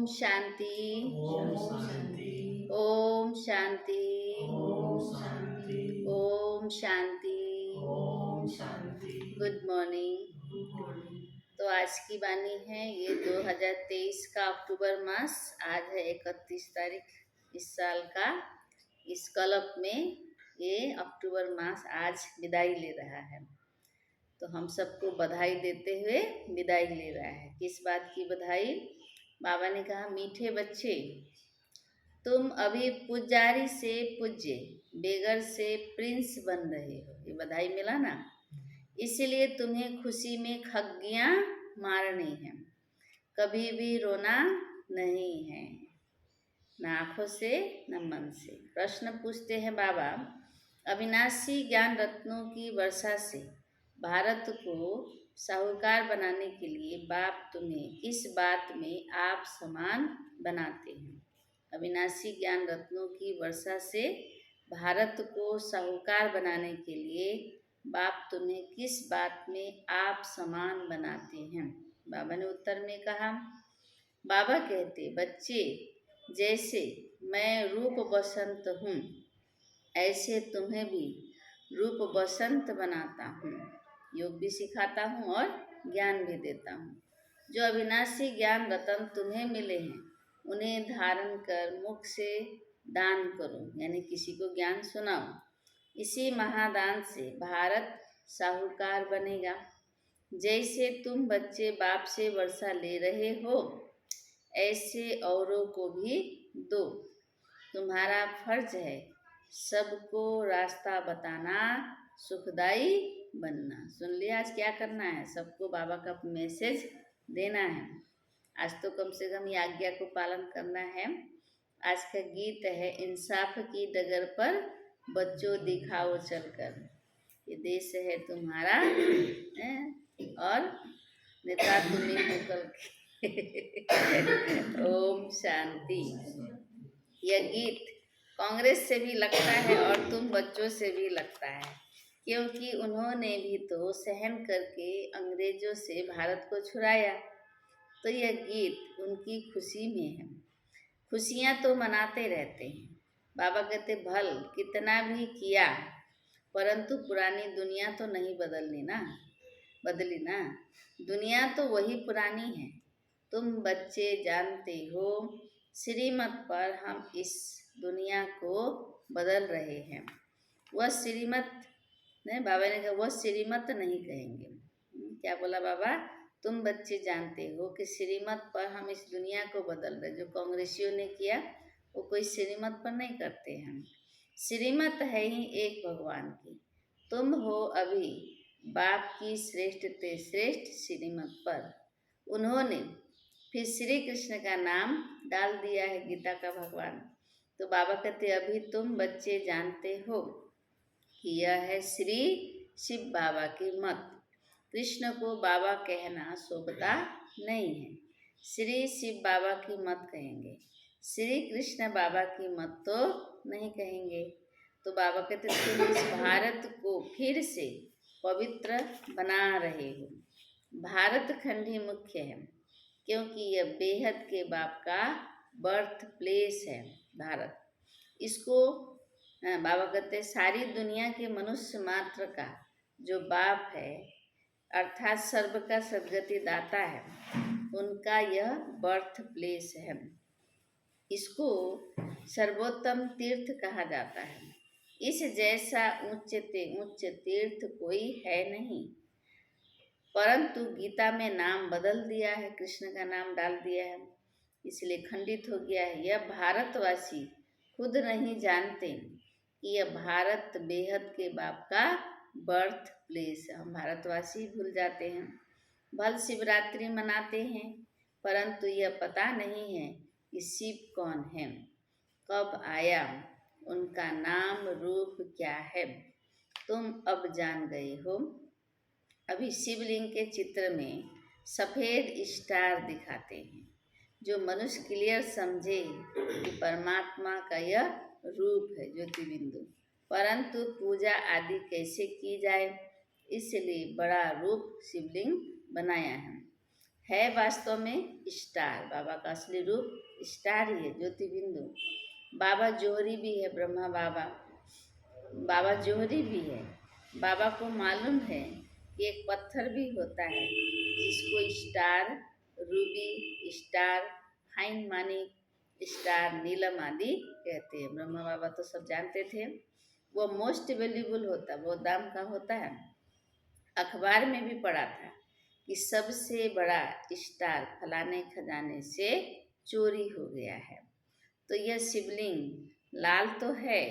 शांति। ओम शांति। ओम शांति। ओम शांति। ओम शांति। ओम शांति। Good morning. Good morning. तो आज की वाणी है ये 2023 का अक्टूबर मास। आज है 31 तारीख इस साल का। इस कल्प में ये अक्टूबर मास आज विदाई ले रहा है, तो हम सबको बधाई देते हुए विदाई ले रहा है। किस बात की बधाई? बाबा ने कहा, मीठे बच्चे, तुम अभी पुजारी से पूज्य, बेगर से प्रिंस बन रहे हो। ये बधाई मिला ना, इसीलिए तुम्हें खुशी में खग्गियाँ मारनी है, कभी भी रोना नहीं है, न आँखों से न मन से। प्रश्न पूछते हैं बाबा, अविनाशी ज्ञान रत्नों की वर्षा से भारत को साहूकार बनाने के लिए बाप तुम्हें किस बात में आप समान बनाते हैं? अविनाशी ज्ञान रत्नों की वर्षा से भारत को साहूकार बनाने के लिए बाप तुम्हें किस बात में आप समान बनाते हैं? बाबा ने उत्तर में कहा, बाबा कहते, बच्चे, जैसे मैं रूप बसंत हूँ, ऐसे तुम्हें भी रूप बसंत बनाता हूँ, योग भी सिखाता हूँ और ज्ञान भी देता हूँ। जो अविनाशी ज्ञान रतन तुम्हें मिले हैं, उन्हें धारण कर मुख से दान करो, यानी किसी को ज्ञान सुनाओ। इसी महादान से भारत साहूकार बनेगा। जैसे तुम बच्चे बाप से वर्षा ले रहे हो, ऐसे औरों को भी दो। तुम्हारा फर्ज है सबको रास्ता बताना, सुखदाई बनना। सुन लिया, आज क्या करना है? सबको बाबा का मैसेज देना है। आज तो कम से कम ये आज्ञा को पालन करना है। आज का गीत है, इंसाफ की डगर पर बच्चों दिखाओ चलकर, ये देश है तुम्हारा और नेता तुम्हें हो कल के। ओम शांति। यह गीत कांग्रेस से भी लगता है और तुम बच्चों से भी लगता है, क्योंकि उन्होंने भी तो सहन करके अंग्रेजों से भारत को छुड़ाया। तो यह गीत उनकी खुशी में है। खुशियाँ तो मनाते रहते हैं। बाबा कहते, भल कितना भी किया, परंतु पुरानी दुनिया तो नहीं बदली ना। दुनिया तो वही पुरानी है। तुम बच्चे जानते हो, श्रीमत पर हम इस दुनिया को बदल रहे हैं। वह श्रीमत नहीं, बाबा ने कहा, वह श्रीमत नहीं कहेंगे। क्या बोला बाबा? तुम बच्चे जानते हो कि श्रीमत पर हम इस दुनिया को बदल रहे। जो कांग्रेसियों ने किया वो कोई श्रीमत पर नहीं करते हैं। श्रीमत है ही एक भगवान की। तुम हो अभी बाप की श्रेष्ठ ते श्रेष्ठ श्रीमत पर। उन्होंने फिर श्री कृष्ण का नाम डाल दिया है, गीता का भगवान। तो बाबा कहते, अभी तुम बच्चे जानते हो कि यह है श्री शिव बाबा की मत। कृष्ण को बाबा कहना शोभता नहीं है, श्री शिव बाबा की मत कहेंगे, श्री कृष्ण बाबा की मत तो नहीं कहेंगे। तो बाबा कहते, तुम इस भारत को फिर से पवित्र बना रहे हो। भारत खंड ही मुख्य है, क्योंकि यह बेहद के बाप का बर्थ प्लेस है भारत। इसको बाबा कहते, सारी दुनिया के मनुष्य मात्र का जो बाप है, अर्थात सर्व का सद्गति दाता है, उनका यह बर्थ प्लेस है। इसको सर्वोत्तम तीर्थ कहा जाता है। इस जैसा उच्च तीर्थ कोई है नहीं, परंतु गीता में नाम बदल दिया है, कृष्ण का नाम डाल दिया है, इसलिए खंडित हो गया है। यह भारतवासी खुद नहीं जानते कि यह भारत बेहद के बाप का बर्थ प्लेस है। हम भारतवासी भूल जाते हैं। भल शिवरात्रि मनाते हैं, परंतु यह पता नहीं है कि शिव कौन है, कब आया, उनका नाम रूप क्या है। तुम अब जान गए हो। अभी शिवलिंग के चित्र में सफ़ेद स्टार दिखाते हैं, जो मनुष्य क्लियर समझे कि परमात्मा का यह रूप है, ज्योति बिंदु। परंतु पूजा आदि कैसे की जाए, इसलिए बड़ा रूप शिवलिंग बनाया है वास्तव में स्टार। बाबा का असली रूप स्टार ही है, ज्योति बिंदु। बाबा जोहरी भी है, ब्रह्मा बाबा बाबा जोहरी भी है। बाबा को मालूम है कि एक पत्थर भी होता है जिसको स्टार, रूबी स्टार, फाइन मानिक स्टार, नीलम आदि कहते हैं। ब्रह्मा बाबा तो सब जानते थे। वो मोस्ट वैल्यूबल होता है, बहुत दाम का होता है। अखबार में भी पढ़ा था कि सबसे बड़ा स्टार फलाने खजाने से चोरी हो गया है। तो यह शिवलिंग लाल तो है,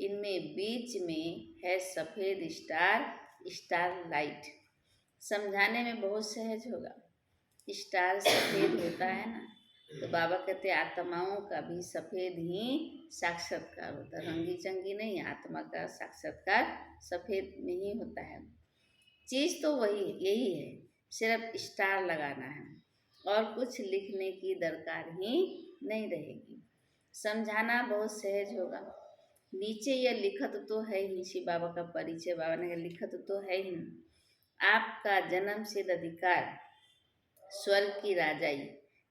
इनमें बीच में है सफ़ेद स्टार, स्टार लाइट। समझाने में बहुत सहज होगा। स्टार सफ़ेद होता है ना, तो बाबा कहते हैं आत्माओं का भी सफ़ेद ही साक्षात्कार होता है, रंगी चंगी नहीं। आत्मा का साक्षात्कार सफ़ेद में ही होता है। चीज़ तो वही यही है, सिर्फ स्टार लगाना है और कुछ लिखने की दरकार ही नहीं रहेगी। समझाना बहुत सहज होगा। नीचे यह लिखत तो है ही, शिव बाबा का परिचय बाबा ने लिखत तो है ही। आपका जन्म सिद्ध अधिकार स्वर्ग की राजाई,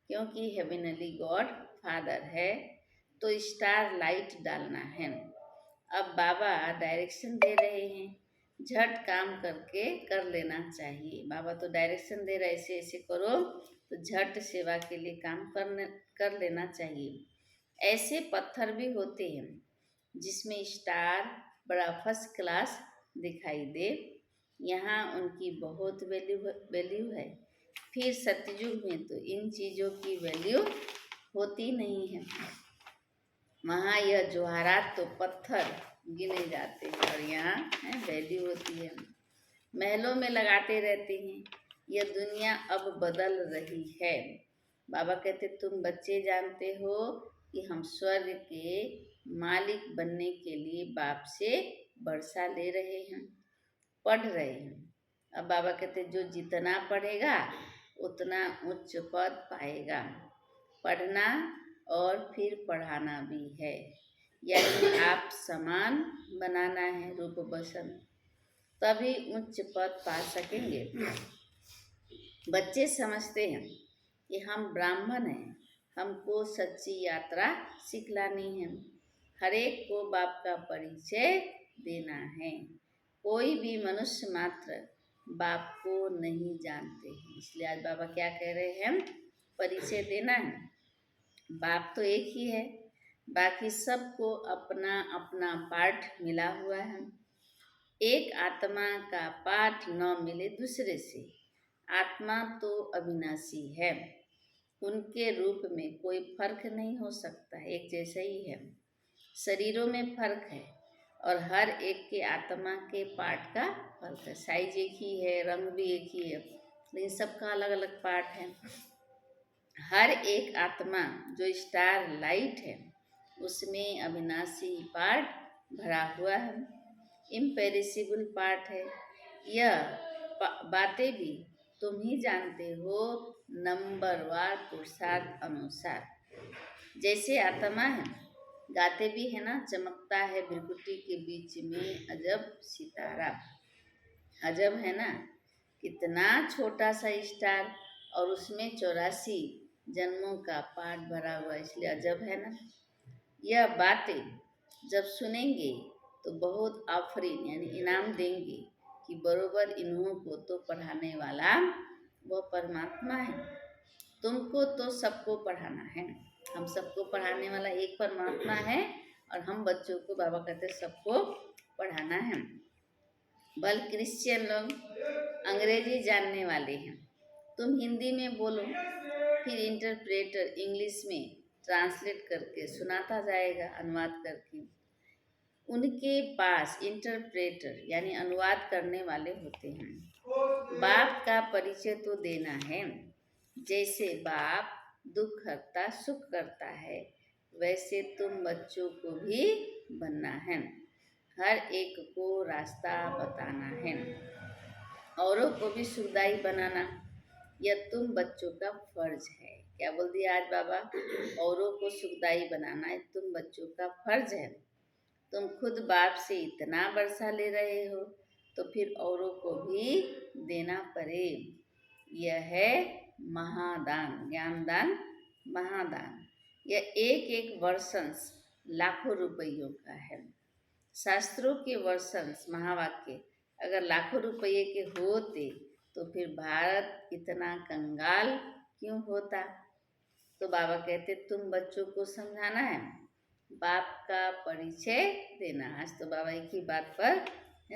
क्योंकि हेवेनली गॉड फादर है, तो स्टार लाइट डालना है। अब बाबा डायरेक्शन दे रहे हैं, झट काम करके कर लेना चाहिए। बाबा तो डायरेक्शन दे रहे, ऐसे ऐसे करो, तो झट सेवा के लिए काम कर लेना चाहिए। ऐसे पत्थर भी होते हैं जिसमें स्टार बड़ा फर्स्ट क्लास दिखाई दे, यहाँ उनकी बहुत वैल्यू है। फिर सतयुग में तो इन चीज़ों की वैल्यू होती नहीं है। वहाँ यह जवाहरात तो पत्थर गिने जाते हैं और यहाँ वैल्यू होती है। महलों में लगाते रहते हैं। यह दुनिया अब बदल रही है। बाबा कहते तुम बच्चे जानते हो कि हम स्वर्ग के मालिक बनने के लिए बाप से वर्षा ले रहे हैं, पढ़ रहे हैं। अब बाबा कहते जो जितना पढ़ेगा उतना उच्च पद पाएगा। पढ़ना और फिर पढ़ाना भी है, यानी आप समान बनाना है रूप वसन, तभी उच्च पद पा सकेंगे। बच्चे समझते हैं कि हम ब्राह्मण हैं, हमको सच्ची यात्रा सिखलानी है, हर एक को बाप का परिचय देना है। कोई भी मनुष्य मात्र बाप को नहीं जानते हैं, इसलिए आज बाबा क्या कह रहे हैं, परिचय देना है। बाप तो एक ही है, बाकी सबको अपना अपना पाठ मिला हुआ है। एक आत्मा का पाठ न मिले दूसरे से। आत्मा तो अविनाशी है, उनके रूप में कोई फर्क नहीं हो सकता, एक जैसा ही है। शरीरों में फर्क है और हर एक के आत्मा के पार्ट का फर्क है। साइज एक ही है, रंग भी एक ही है, लेकिन सबका अलग अलग पार्ट है। हर एक आत्मा जो स्टार लाइट है उसमें अविनाशी पार्ट भरा हुआ है, इम्पेरिसिबल पार्ट है। यह बातें भी तुम ही जानते हो, नंबरवार पुरुषार्थ अनुसार। जैसे आत्मा है, गाते भी है ना, चमकता है भृकुटी के बीच में अजब सितारा। अजब है ना, कितना छोटा सा स्टार और उसमें 84 जन्मों का पाठ भरा हुआ, इसलिए अजब है ना। यह बातें जब सुनेंगे तो बहुत आफरीन यानी इनाम देंगे कि बरोबर इन्हों को तो पढ़ाने वाला वो परमात्मा है। तुमको तो सबको पढ़ाना है, हम सबको पढ़ाने वाला एक परमात्मा है और हम बच्चों को बाबा कहते सबको पढ़ाना है। बल क्रिश्चियन लोग अंग्रेजी जानने वाले हैं, तुम हिंदी में बोलो, फिर इंटरप्रेटर इंग्लिश में ट्रांसलेट करके सुनाता जाएगा, अनुवाद करके। उनके पास इंटरप्रेटर यानी अनुवाद करने वाले होते हैं। बाप का परिचय तो देना है, जैसे बाप दुख हरता सुख करता है, वैसे तुम बच्चों को भी बनना है, हर एक को रास्ता बताना है, औरों को भी सुखदायी बनाना, यह तुम बच्चों का फर्ज है। क्या बोल दिया आज बाबा, औरों को सुखदायी बनाना है तुम बच्चों का फर्ज है। तुम खुद बाप से इतना वर्षा ले रहे हो तो फिर औरों को भी देना पड़े, यह है महादान, ज्ञानदान महादान। यह एक एक वर्षंस लाखों रुपयों का है। शास्त्रों के वर्षंस महावाक्य अगर लाखों रुपये के होते तो फिर भारत इतना कंगाल क्यों होता। तो बाबा कहते तुम बच्चों को समझाना है, बाप का परिचय देना। आज तो बाबा एक ही बात पर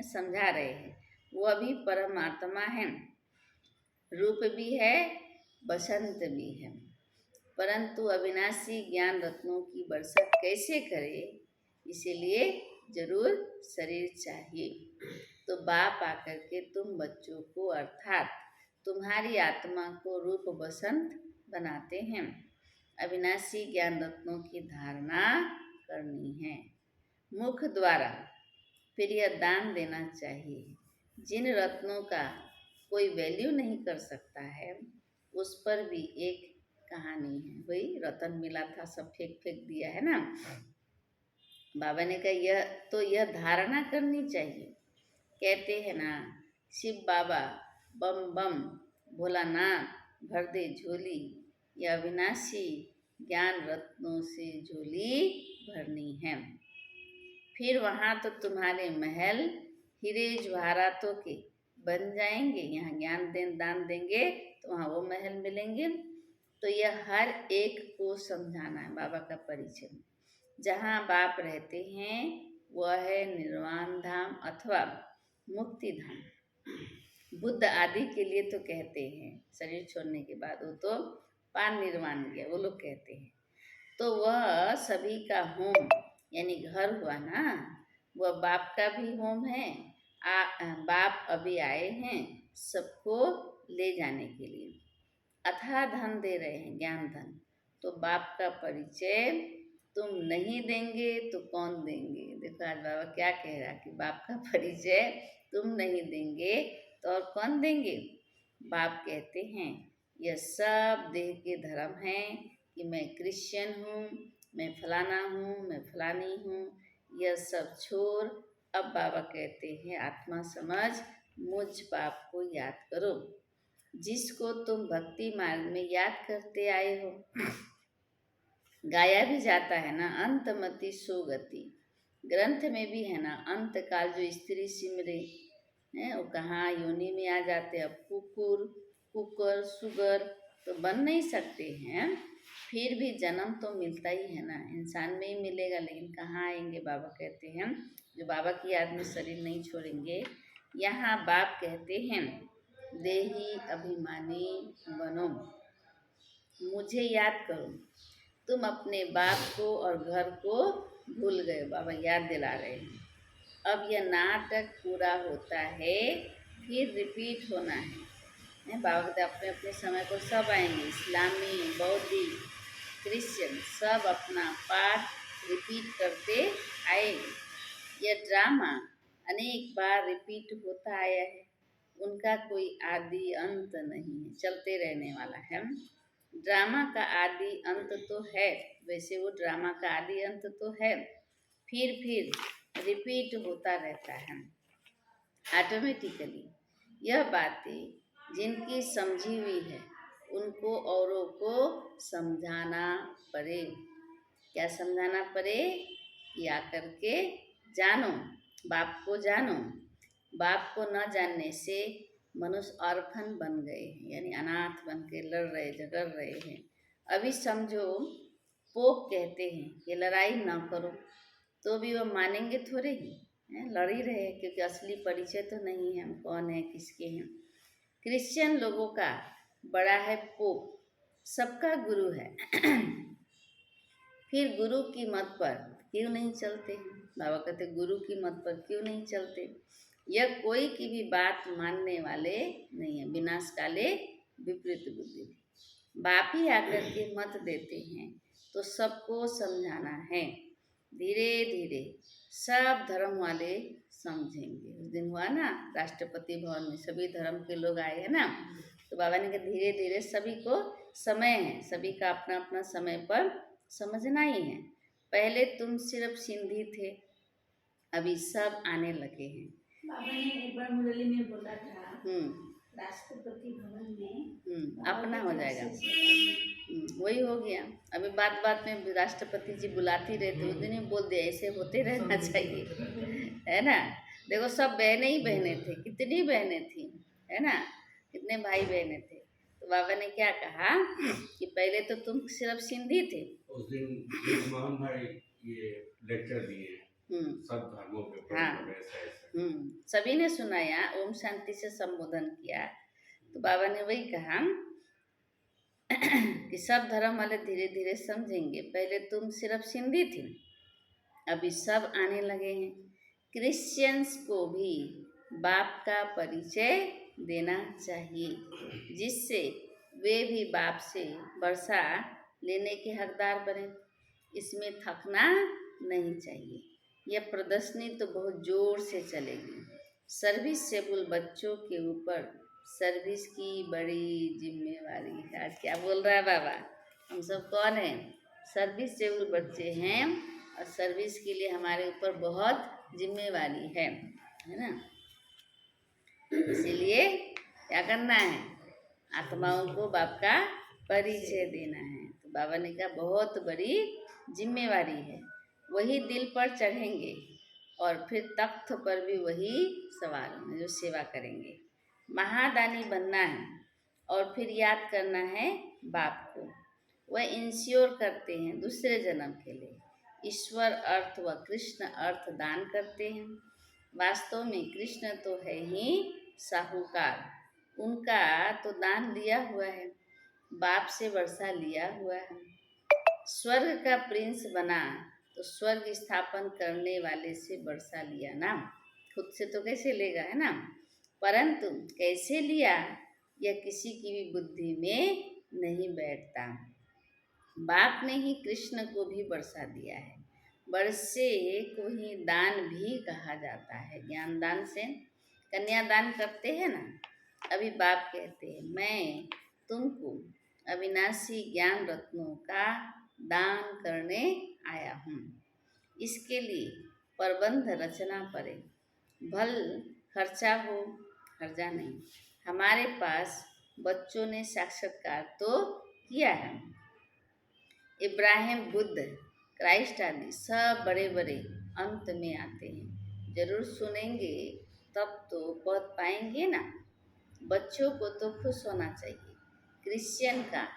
समझा रहे हैं। वो अभी परमात्मा है, रूप भी है, बसंत भी है, परंतु अविनाशी ज्ञान रत्नों की बरसात कैसे करे, इसीलिए जरूर शरीर चाहिए। तो बाप आकर के तुम बच्चों को अर्थात तुम्हारी आत्मा को रूप बसंत बनाते हैं। अविनाशी ज्ञान रत्नों की धारणा करनी है मुख द्वारा, फिर यह दान देना चाहिए। जिन रत्नों का कोई वैल्यू नहीं कर सकता है उस पर भी एक कहानी है। वही रतन मिला था, सब फेंक फेंक दिया है ना। बाबा ने कहा यह धारणा करनी चाहिए। कहते हैं ना, शिव बाबा बम बम, भोलानाथ भर दे झोली, यह अविनाशी ज्ञान रत्नों से झोली भरनी है। फिर वहाँ तो तुम्हारे महल हीरे जवाहरातों के बन जाएंगे। यहाँ ज्ञान दान देंगे तो वहाँ वो महल मिलेंगे। तो यह हर एक को समझाना है बाबा का परिचय। जहाँ बाप रहते हैं वह है निर्वाण धाम अथवा मुक्ति धाम। बुद्ध आदि के लिए तो कहते हैं शरीर छोड़ने के बाद वो तो पार निर्वाण गया, वो लोग कहते हैं। तो वह सभी का होम यानी घर हुआ ना, वह बाप का भी होम है। बाप अभी आए हैं सबको ले जाने के लिए, अथाह धन दे रहे हैं, ज्ञान धन। तो बाप का परिचय तुम नहीं देंगे तो कौन देंगे। देखो आज बाबा क्या कह रहा है कि बाप का परिचय तुम नहीं देंगे तो और कौन देंगे। बाप कहते हैं यह सब देह के धर्म हैं कि मैं क्रिश्चियन हूँ, मैं फलाना हूँ, मैं फलानी हूँ, यह सब छोड़ अब बाबा कहते हैं आत्मा समझ मुझ बाप को याद करो, जिसको तुम भक्ति मार्ग में याद करते आए हो। गाया भी जाता है ना, अंतमति सोगति, ग्रंथ में भी है ना, अंत काल जो स्त्री सिमरे है वो कहाँ योनि में आ जाते। अब कुकर सुगर तो बन नहीं सकते हैं, फिर भी जन्म तो मिलता ही है ना, इंसान में ही मिलेगा, लेकिन कहाँ आएंगे। बाबा कहते हैं जो बाबा की याद में शरीर नहीं छोड़ेंगे। यहाँ बाप कहते हैं देही अभिमानी बनो, मुझे याद करो। तुम अपने बाप को और घर को भूल गए, बाबा याद दिला रहे हैं। अब यह नाटक पूरा होता है, फिर रिपीट होना है। बाबा कहते अपने अपने समय को सब आएंगे, इस्लामी बौद्धी क्रिश्चियन सब अपना पाठ रिपीट करते आएंगे। यह ड्रामा अनेक बार रिपीट होता आया है, उनका कोई आदि अंत नहीं है, चलते रहने वाला है। ड्रामा का आदि अंत तो है, वैसे वो ड्रामा का आदि अंत तो है, फिर रिपीट होता रहता है ऑटोमेटिकली। यह बातें जिनकी समझी हुई है उनको औरों को समझाना पड़े। क्या समझाना पड़े कि आकर के जानो, बाप को जानो। बाप को न जानने से मनुष्य ऑर्फन बन गए हैं, यानी अनाथ बन के लड़ रहे झगड़ रहे हैं। अभी समझो पोप कहते हैं कि लड़ाई ना करो, तो भी वह मानेंगे थोड़े ही, लड़ ही रहे, क्योंकि असली परिचय तो नहीं है हम कौन है किसके हैं। क्रिश्चियन लोगों का बड़ा है पोप, सबका गुरु है। फिर गुरु की मत पर क्यों नहीं चलते हैं। बाबा कहते गुरु की मत पर क्यों नहीं चलते। यह कोई की भी बात मानने वाले नहीं है, विनाश काले विपरीत बुद्धि। बाप ही आकर के मत देते हैं तो सबको समझाना है। धीरे धीरे सब धर्म वाले समझेंगे। उस दिन हुआ ना राष्ट्रपति भवन में सभी धर्म के लोग आए हैं ना, तो बाबा ने कहा धीरे धीरे सभी को समय है, सभी का अपना अपना समय पर समझना ही है। पहले तुम सिर्फ सिंधी थे, अभी सब आने लगे हैं। बाबा ने एक बार मुरली में बोला था राष्ट्रपति भवन में अपना हो जाएगा। से वही हो गया। अभी बात बात में राष्ट्रपति जी बुलाती रहते, उस दिन ही बोल दिया ऐसे होते रहना चाहिए, है ना। देखो सब बहनें ही बहनें थे, कितनी बहनें थी, है ना, कितने भाई बहनें थे। तो बाबा ने क्या कहा कि पहले तो तुम सिर्फ सिंधी थे। उस दिन मोहन भाई ये लेक्चर दिए सब धर्मों के हाँ। ऐसा ऐसा सभी ने सुनाया, ओम शांति से संबोधन किया। तो बाबा ने वही कहा कि सब धर्म वाले धीरे धीरे समझेंगे, पहले तुम सिर्फ सिंधी थी, अभी सब आने लगे हैं। क्रिश्चियंस को भी बाप का परिचय देना चाहिए, जिससे वे भी बाप से वर्षा लेने के हकदार बने। इसमें थकना नहीं चाहिए। यह प्रदर्शनी तो बहुत जोर से चलेगी। सर्विसेबल बच्चों के ऊपर सर्विस की बड़ी जिम्मेवारी है। आज क्या बोल रहा है बाबा, हम सब कौन हैं? सर्विसेबल बच्चे हैं और सर्विस के लिए हमारे ऊपर बहुत जिम्मेवारी है ना। इसीलिए क्या करना है? आत्माओं को बाप का परिचय देना है। तो बाबा ने कहा बहुत बड़ी जिम्मेवारी है। वही दिल पर चढ़ेंगे और फिर तख्त पर भी वही सवार होंगे जो सेवा करेंगे। महादानी बनना है और फिर याद करना है बाप को। वह इंश्योर करते हैं दूसरे जन्म के लिए। ईश्वर अर्थ व कृष्ण अर्थ दान करते हैं। वास्तव में कृष्ण तो है ही साहूकार, उनका तो दान लिया हुआ है, बाप से वर्षा लिया हुआ है। स्वर्ग का प्रिंस बना तो स्वर्ग स्थापन करने वाले से वर्षा लिया ना, खुद से तो कैसे लेगा, है ना। परंतु कैसे लिया यह किसी की भी बुद्धि में नहीं बैठता। बाप ने ही कृष्ण को भी वर्षा दिया है। वर्षे को ही दान भी कहा जाता है। ज्ञान दान से कन्यादान करते हैं ना। अभी बाप कहते हैं मैं तुमको अविनाशी ज्ञान रत्नों का दान करने आया हूँ। इसके लिए प्रबंध रचना पड़े, भल खर्चा हो, खर्चा नहीं। हमारे पास बच्चों ने साक्षात्कार तो किया है। इब्राहिम, बुद्ध, क्राइस्ट आदि सब बड़े बड़े अंत में आते हैं। जरूर सुनेंगे तब तो पहुँच पाएंगे ना। बच्चों को तो खुश होना चाहिए। क्रिश्चियन का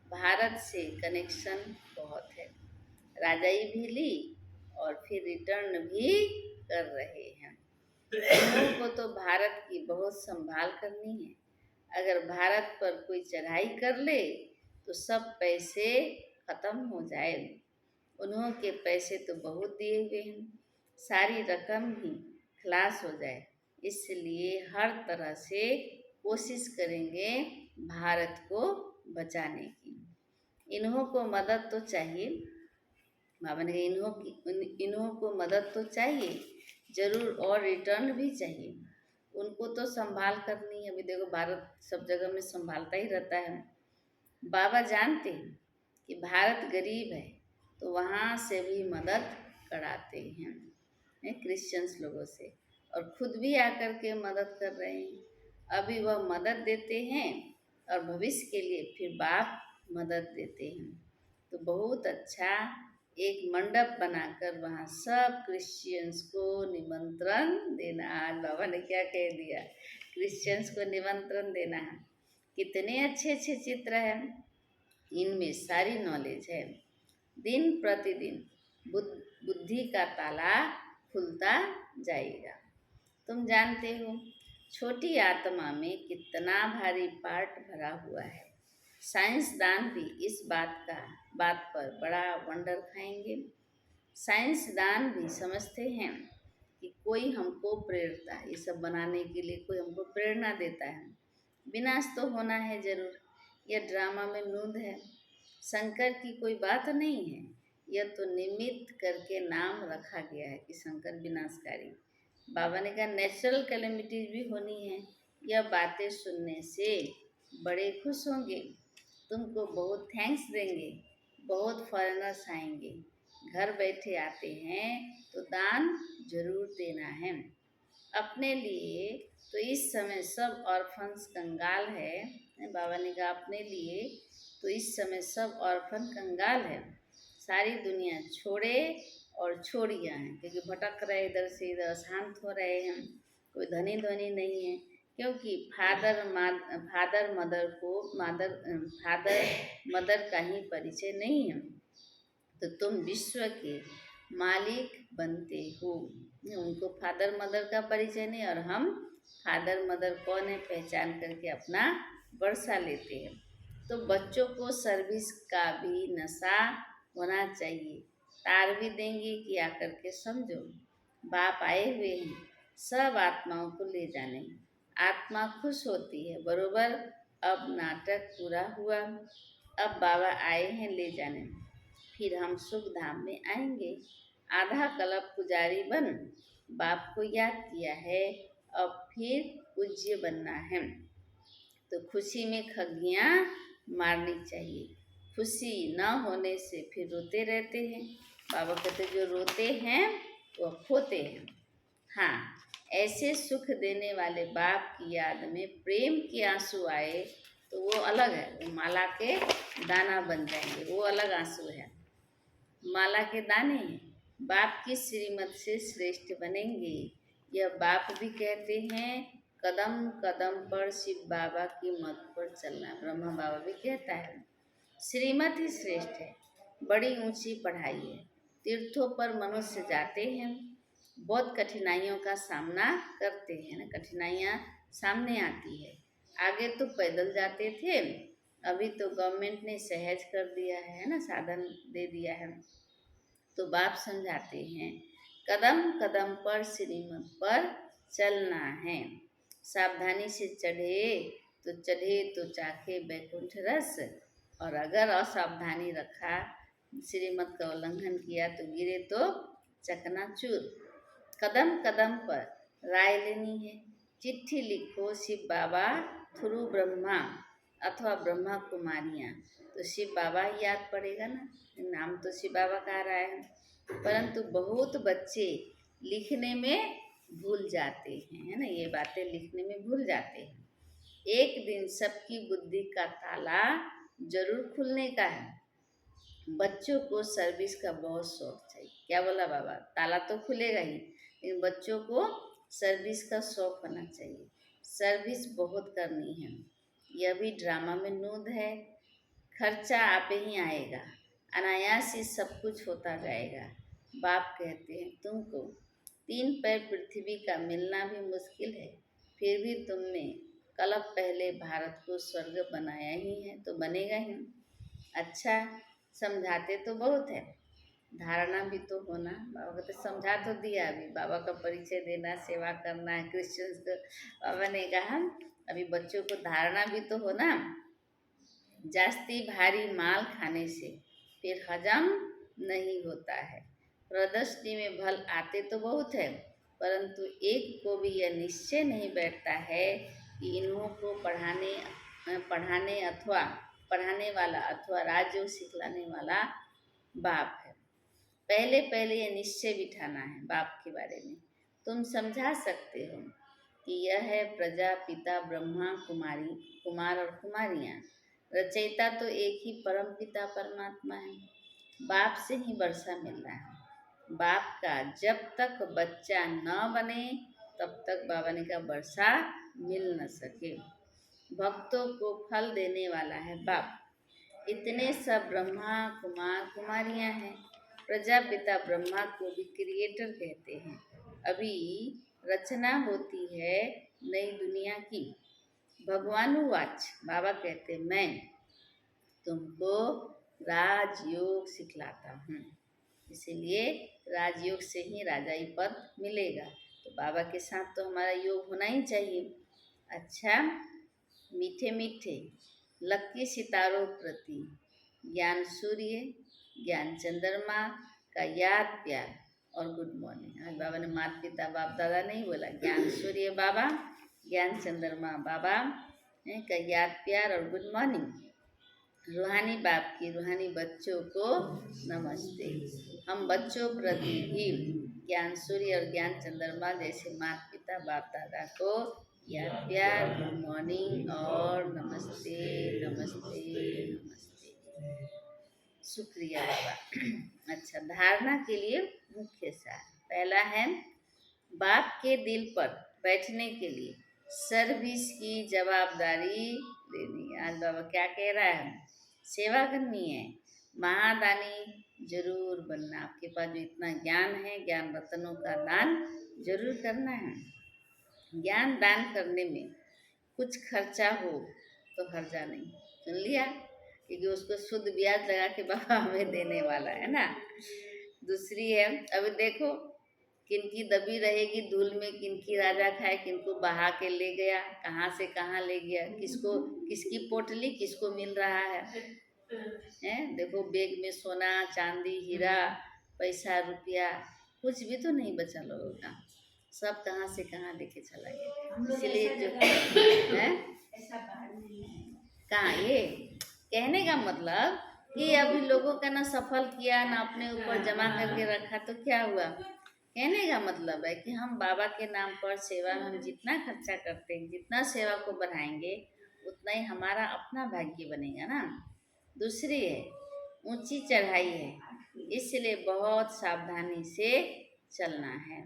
भारत से कनेक्शन बहुत है। राजाई भी ली और फिर रिटर्न भी कर रहे हैं। लोगों को तो भारत की बहुत संभाल करनी है। अगर भारत पर कोई चढ़ाई कर ले तो सब पैसे खत्म हो जाए। उन्हों के पैसे तो बहुत दिए हुए हैं, सारी रकम ही खलास हो जाए। इसलिए हर तरह से कोशिश करेंगे भारत को बचाने की। इन्हों को मदद तो चाहिए। बाबा ने कहा इन्हों को मदद तो चाहिए जरूर, और रिटर्न भी चाहिए। उनको तो संभाल करनी है। अभी देखो भारत सब जगह में संभालता ही रहता है। बाबा जानते हैं कि भारत गरीब है तो वहाँ से भी मदद कराते हैं क्रिश्चियंस लोगों से, और खुद भी आकर के मदद कर रहे हैं। अभी वह मदद देते हैं और भविष्य के लिए फिर बाप मदद देते हैं। तो बहुत अच्छा एक मंडप बनाकर वहाँ सब क्रिश्चियंस को निमंत्रण देना। आज बाबा ने क्या कह दिया, क्रिश्चियंस को निमंत्रण देना है। कितने अच्छे अच्छे चित्र हैं, इनमें सारी नॉलेज है। दिन प्रतिदिन बुद्धि का ताला खुलता जाएगा। तुम जानते हो छोटी आत्मा में कितना भारी पार्ट भरा हुआ है। साइंसदान भी इस बात पर बड़ा वंडर खाएंगे। साइंसदान भी समझते हैं कि कोई हमको प्रेरता है, ये सब बनाने के लिए कोई हमको प्रेरणा देता है। विनाश तो होना है जरूर, यह ड्रामा में नूंद है। शंकर की कोई बात नहीं है, यह तो निमित्त करके नाम रखा गया है कि शंकर विनाशकारी। बाबा ने कहा नेचुरल कैलेमिटीज भी होनी है। यह बातें सुनने से बड़े खुश होंगे, तुमको बहुत थैंक्स देंगे। बहुत फॉरेनर्स आएंगे, घर बैठे आते हैं तो दान जरूर देना है। अपने लिए तो इस समय सब ऑर्फन्स कंगाल है। बाबा ने कहा अपने लिए तो इस समय सब ऑर्फन कंगाल है। सारी दुनिया छोड़े और छोड़ियाँ हैं, क्योंकि भटक रहे इधर से इधर, शांत हो रहे हैं, कोई धनी ध्वनि नहीं है, क्योंकि फादर मदर का ही परिचय नहीं है। तो तुम विश्व के मालिक बनते हो। उनको फादर मदर का परिचय नहीं, और हम फादर मदर कौन है पहचान करके अपना वर्षा लेते हैं। तो बच्चों को सर्विस का भी नशा होना चाहिए। तार भी देंगे कि आकर के समझो, बाप आए हुए हैं सब आत्माओं को ले जाने। आत्मा खुश होती है बरोबर। अब नाटक पूरा हुआ, अब बाबा आए हैं ले जाने, फिर हम सुख धाम में आएंगे। आधा कल्प पुजारी बन बाप को याद किया है, अब फिर पूज्य बनना है। तो खुशी में खगियाँ मारनी चाहिए। खुशी न होने से फिर रोते रहते हैं। बाबा कहते जो रोते हैं वो खोते हैं। हाँ, ऐसे सुख देने वाले बाप की याद में प्रेम के आंसू आए तो वो अलग है, वो माला के दाना बन जाएंगे, वो अलग आंसू है। माला के दाने हैं, बाप की श्रीमत से श्रेष्ठ बनेंगे। यह बाप भी कहते हैं, कदम कदम पर शिव बाबा की मत पर चलना। ब्रह्मा बाबा भी कहता है श्रीमत ही श्रेष्ठ है, बड़ी ऊंची पढ़ाई है। तीर्थों पर मनुष्य जाते हैं, बहुत कठिनाइयों का सामना करते हैं ना, कठिनाइयाँ सामने आती है। आगे तो पैदल जाते थे, अभी तो गवर्नमेंट ने सहज कर दिया है ना, साधन दे दिया है। तो बाप समझाते हैं कदम कदम पर श्रीमत पर चलना है। सावधानी से चढ़े तो चाखे बैकुंठ रस, और अगर असावधानी रखा, श्रीमत का उल्लंघन किया तो गिरे तो चकनाचूर। कदम कदम पर राय लेनी है। चिट्ठी लिखो शिव बाबा थ्रू ब्रह्मा अथवा ब्रह्मा कुमारियाँ, तो शिव बाबा ही याद पड़ेगा ना, नाम तो शिव बाबा का आ रहा है। परंतु बहुत बच्चे लिखने में भूल जाते हैं, है ना, ये बातें लिखने में भूल जाते हैं। एक दिन सबकी बुद्धि का ताला जरूर खुलने का है। बच्चों को सर्विस का बहुत शौक चाहिए। क्या बोला बाबा, ताला तो खुलेगा ही, लेकिन बच्चों को सर्विस का शौक होना चाहिए। सर्विस बहुत करनी है। यह भी ड्रामा में नूद है। खर्चा आप ही आएगा, अनायास ही सब कुछ होता जाएगा। बाप कहते हैं तुमको 3 पैर पृथ्वी का मिलना भी मुश्किल है, फिर भी तुमने कल्प पहले भारत को स्वर्ग बनाया ही है, तो बनेगा ही। अच्छा, समझाते तो बहुत है, धारणा भी तो होना। बाबा को तो समझा तो दिया, अभी बाबा का परिचय देना, सेवा करना है क्रिश्चियंस को। बाबा ने कहा अभी बच्चों को धारणा भी तो होना। जास्ती भारी माल खाने से फिर हजम नहीं होता है। प्रदर्शनी में भल आते तो बहुत है, परंतु एक को भी यह निश्चय नहीं बैठता है कि इन्हों को पढ़ाने वाला अथवा राजयोग सिखलाने वाला बाप है। पहले पहले यह निश्चय बिठाना है बाप के बारे में। तुम समझा सकते हो कि यह है प्रजा पिता ब्रह्मा कुमार और कुमारियाँ। रचयिता तो एक ही परम पिता परमात्मा है। बाप से ही वर्षा मिल रहा है। बाप का जब तक बच्चा न बने तब तक बाबा ने कहा वर्षा मिल न सके। भक्तों को फल देने वाला है बाप। इतने सब ब्रह्मा कुमार कुमारियाँ हैं। प्रजापिता ब्रह्मा को भी क्रिएटर कहते हैं। अभी रचना होती है नई दुनिया की। भगवानुवाच, बाबा कहते मैं तुमको राजयोग सिखलाता हूँ, इसीलिए राजयोग से ही राजाई पद मिलेगा। तो बाबा के साथ तो हमारा योग होना ही चाहिए। अच्छा, मीठे मीठे लक्की सितारों प्रति ज्ञान सूर्य ज्ञान चंद्रमा का याद प्यार और गुड मॉर्निंग। आज बाबा ने माता पिता बाप दादा नहीं बोला, ज्ञान सूर्य बाबा ज्ञान चंद्रमा बाबा का याद प्यार और गुड मॉर्निंग। रूहानी बाप की रूहानी बच्चों को नमस्ते। हम बच्चों प्रति भी ज्ञान सूर्य और ज्ञान चंद्रमा जैसे माता पिता बाप दादा को याद प्यार, गुड मॉर्निंग और नमस्ते नमस्ते नमस्ते। शुक्रिया बाबा। अच्छा, धारणा के लिए मुख्य सार। पहला है, बाप के दिल पर बैठने के लिए सर्विस की जवाबदारी लेनी है। आज बाबा क्या कह रहा है? सेवा करनी है, महादानी जरूर बनना। आपके पास जो इतना ज्ञान है, ज्ञान रत्नों का दान जरूर करना है। ज्ञान दान करने में कुछ खर्चा हो तो हर्जा नहीं। सुन लिया? क्योंकि उसको शुद्ध ब्याज लगा के बाबा हमें देने वाला है ना। दूसरी है, अभी देखो किनकी दबी रहेगी धूल में, किनकी राजा खाए, किनको बहा के ले गया, कहाँ से कहाँ ले गया, किसको किसकी पोटली किसको मिल रहा है। देखो बैग में सोना चांदी हीरा पैसा रुपया कुछ भी तो नहीं बचा लोगों का, सब कहाँ से कहाँ लेके चला गया। इसलिए जो है ऐसा बाहर नहीं है। कहाँ ये कहने का मतलब कि अभी लोगों का ना सफल किया ना अपने ऊपर जमा करके रखा तो क्या हुआ। कहने का मतलब है कि हम बाबा के नाम पर सेवा में हम जितना खर्चा करते हैं, जितना सेवा को बढ़ाएंगे उतना ही हमारा अपना भाग्य बनेगा ना। दूसरी है, ऊंची चढ़ाई है, इसलिए बहुत सावधानी से चलना है।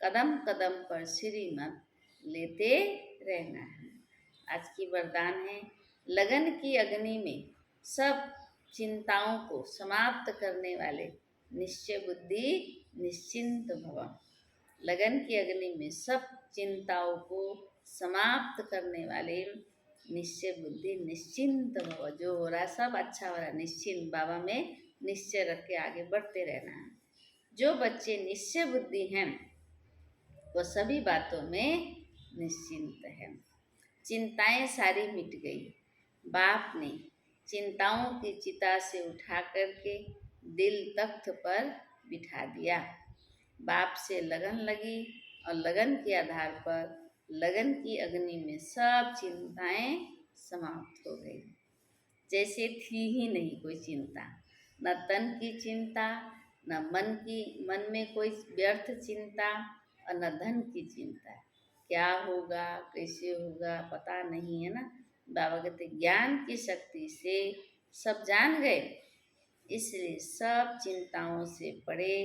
कदम कदम पर श्रीमत लेते रहना है। आज की वरदान है, लगन की अग्नि में सब चिंताओं को समाप्त करने वाले निश्चय बुद्धि निश्चिंत भव। लगन की अग्नि में सब चिंताओं को समाप्त करने वाले निश्चय बुद्धि निश्चिंत भव। जो हो रहा है सब अच्छा हो रहा है, निश्चिंत बाबा में निश्चय रख के आगे बढ़ते रहना है। जो बच्चे निश्चय बुद्धि हैं वो सभी बातों में निश्चिंत है। चिंताएं सारी मिट गई। बाप ने चिंताओं की चिता से उठा करके दिल तख्त पर बिठा दिया। बाप से लगन लगी और लगन के आधार पर लगन की अग्नि में सब चिंताएं समाप्त हो गई, जैसे थी ही नहीं कोई चिंता। न तन की चिंता, न मन में कोई व्यर्थ चिंता और न धन की चिंता। क्या होगा कैसे होगा पता नहीं है ना। बाबा कहते ज्ञान की शक्ति से सब जान गए, इसलिए सब चिंताओं से परे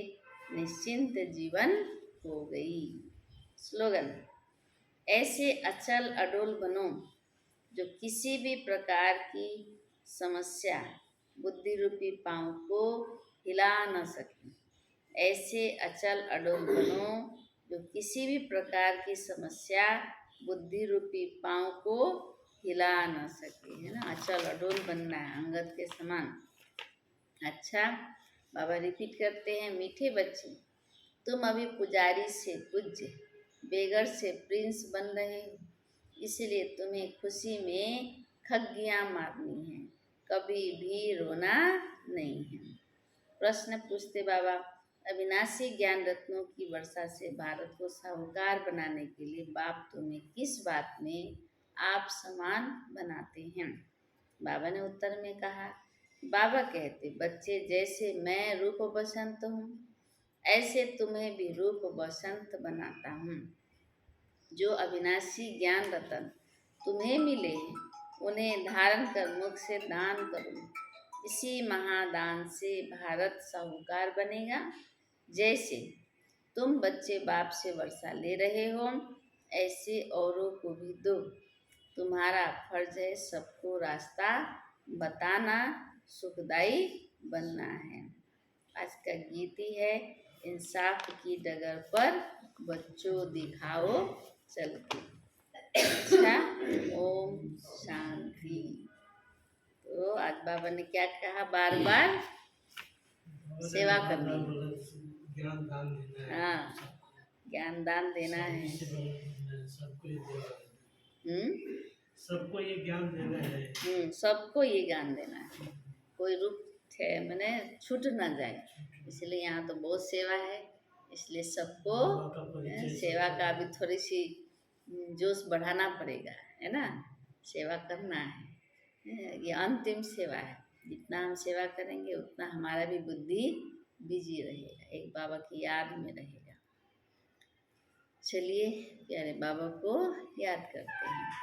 निश्चिंत जीवन हो गई। स्लोगन, ऐसे अचल अडोल बनो जो किसी भी प्रकार की समस्या बुद्धि रूपी पांव को हिला न सके। ऐसे अचल अडोल बनो जो किसी भी प्रकार की समस्या बुद्धि रूपी पांव को हिला न सके, है ना। अचल अडोल बनना है, अंगद के समान। अच्छा, बाबा रिपीट करते हैं, मीठे बच्चे तुम अभी पुजारी से पूज्य, बेगर से प्रिंस बन रहे हो, इसलिए तुम्हें खुशी में खग्गियाँ मारनी है, कभी भी रोना नहीं है। प्रश्न पूछते बाबा, अविनाशी ज्ञान रत्नों की वर्षा से भारत को साहूकार बनाने के लिए बाप तुम्हें किस बात में आप समान बनाते हैं। बाबा ने उत्तर में कहा, बाबा कहते बच्चे जैसे मैं रूप बसंत हूँ ऐसे तुम्हें भी रूप बसंत बनाता हूँ। जो अविनाशी ज्ञान रतन तुम्हें मिले हैं उन्हें धारण कर मुख से दान करो। इसी महादान से भारत साहूकार बनेगा। जैसे तुम बच्चे बाप से वर्षा ले रहे हो ऐसे औरों को भी दो। तुम्हारा फर्ज है सबको रास्ता बताना, सुखदाई बनना है। आज का गीत ही है, इंसाफ की डगर पर बच्चों दिखाओ चल के। अच्छा, ओम शांति। तो आज बाबा ने क्या कहा, बार बार सेवा करनी, ज्ञान दान देना है। हाँ ज्ञान दान देना है। सबको ये ज्ञान देना है। सबको ये ज्ञान देना है, कोई रूप मैंने छूट ना जाए। इसलिए यहाँ तो बहुत सेवा है, इसलिए सबको सेवा का अभी थोड़ी सी जोश बढ़ाना पड़ेगा, है ना। सेवा करना है, ये अंतिम सेवा है। जितना हम सेवा करेंगे उतना हमारा भी बुद्धि बिजी रहेगा, एक बाबा की याद में रहेगा। चलिए प्यारे बाबा को याद करते हैं।